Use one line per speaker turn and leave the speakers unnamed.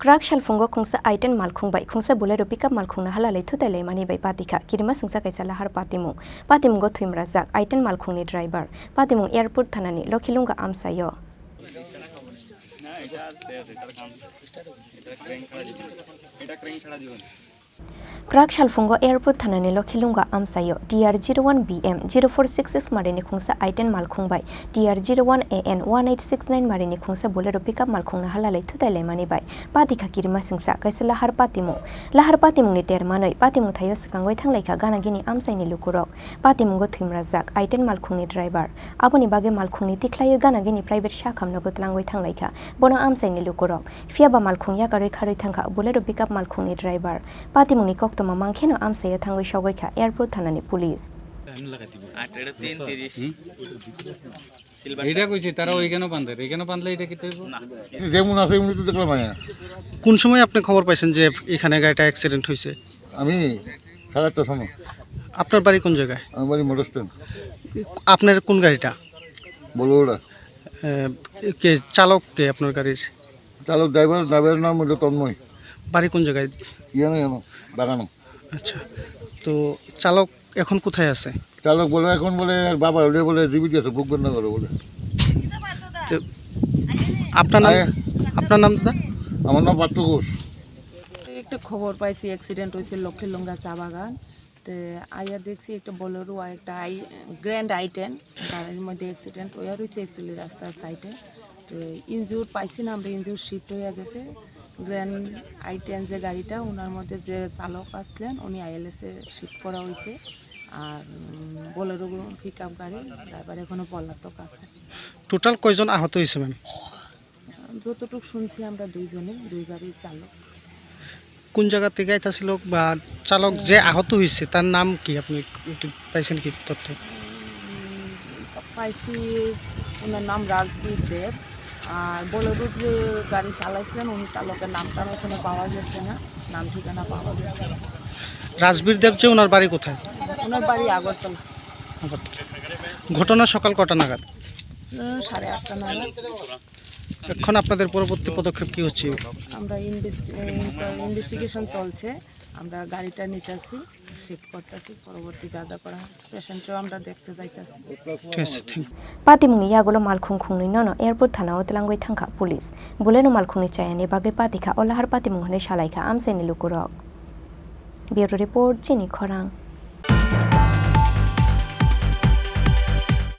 Khorang shalfungo khungsa i10 Malkhung bai khungsa Bolero pickup Malkhung na halalai Thutailaimani bai Patikha Kirimasingsa Kaisa Lahar Patimung Patimung go thimrajak i10 Malkhung ni driver Patimung airport thanani lokhilunga amsayo Khorang shalfungo airport thanani lokhilunga amsayo DR01BM 0466 marini khungsa i10 Malkhung bai DR01AN 1869 marini khungsa Bolero pickup Malkhung na halalai Thutailaimani bai Patikha Kirimasingsa Kaisa Lahar Patimung ni termanoi Patimung thayo sikangoi thanglaika ganagini amsaini lukurok Patimung go thimrajak i10 Malkhung ni driver aboni bage Malkhung ni tikhlayo ganagini private shakam nogo tlangoi thanglaika bono amsaini lukurok fiaba Malkhung ya karoi kharoi thangka Bolero pickup Malkhung ni driver Patimung ni koktoma mangkheno amsayo thangoi shogoika airport thanani police
এটা কইছি তারা ওইখানে বাঁধে এখানে বাঁধলে এটা কি হইব
যেমন আছে এমনি তো দেখলাম না।
কোন সময় আপনি খবর পাইছেন যে এখানে গাড়িটা অ্যাক্সিডেন্ট হয়েছে?
আমি 8:30টার সময়।
আপনার বাড়ি কোন জায়গায়?
আমার বাড়ি মোটর স্ট্যান্ড।
আপনার কোন গাড়িটা?
বলোরা।
কে চালক কে আপনার গাড়ির?
চালক ড্রাইভারের নাম হলো তন্ময়।
বাড়ি কোন জায়গায়?
ইয়ানো বাগানো।
আচ্ছা, তো চালক এখন কোথায় আছে?
চালক বলে এখন বলে বাবা ওরে বলে জীবিত আছে বুক বন্ধ করে বলে।
তো আপনার নাম দাদা?
আমার নাম পাত্র ঘোষ।
একটা খবর পাইছি অ্যাক্সিডেন্ট হয়েছে লক্ষ্মীলঙ্গা চা বাগান তো আইয়া দেখছি একটা বোলেরো আর একটা গ্র্যান্ড i10 গাড়ির মধ্যে অ্যাক্সিডেন্ট হয়ে রয়েছে অ্যাকচুয়ালি রাস্তার সাইডে। তো ইনজিউর পাইছি না আমরা, ইনজিউর শিফট হয়ে গেছে। গ্র্যান্ড i10 যে গাড়িটা ওনার মধ্যে যে চালক আসলেন উনি ILS-এ শিফট করা হয়েছে, আর বোলেরো পিকআপ গাড়ি ড্রাইভার এখনো পলাতক আছে।
টোটাল কয়জন আহত হয়েছে ম্যাম?
যতটুকু শুনছি আমরা দুইজনে, দুই গাড়ির চালক।
কোন জায়গা থেকে আইতাছিল বা চালক যে আহত হয়েছে তার নাম কি আপনি একটু পাইছেন কি তথ্য?
পাইছি ওনার নাম রাজবীর দেব, আর বোলেরো যে গাড়ি চালাইছিলেন উনি চালকের নামটা এখানে পাওয়া যাচ্ছে না, নাম ঠিকানা পাওয়া যাচ্ছে না।
রাজবীর দেব যে ওনার বাড়ি কোথায়?
ওনার বাড়ি আগরতলা।
ঘটনা সকাল কটা নাগাদ?
8:30 নাগাদ।
এখন আপনাদের পরবর্তী পদক্ষেপ কি হচ্ছে?
আমরা ইনভেস্টিগেশন চলছে, আমরা গাড়িটা নিতেছি, শিফট করতেছি, পরবর্তী যা যা করা পেশেন্টও আমরা দেখতে যাইতেছি।
ঠিক আছে, thank you.
Patimung yagulo Malkhung khungni nono airport thana otlangoi thangka police Bolero Malkhung ni chayani bage Patikha Lahar Patimung hane shalaika amsaini lukurok Bureau report Chini Khorang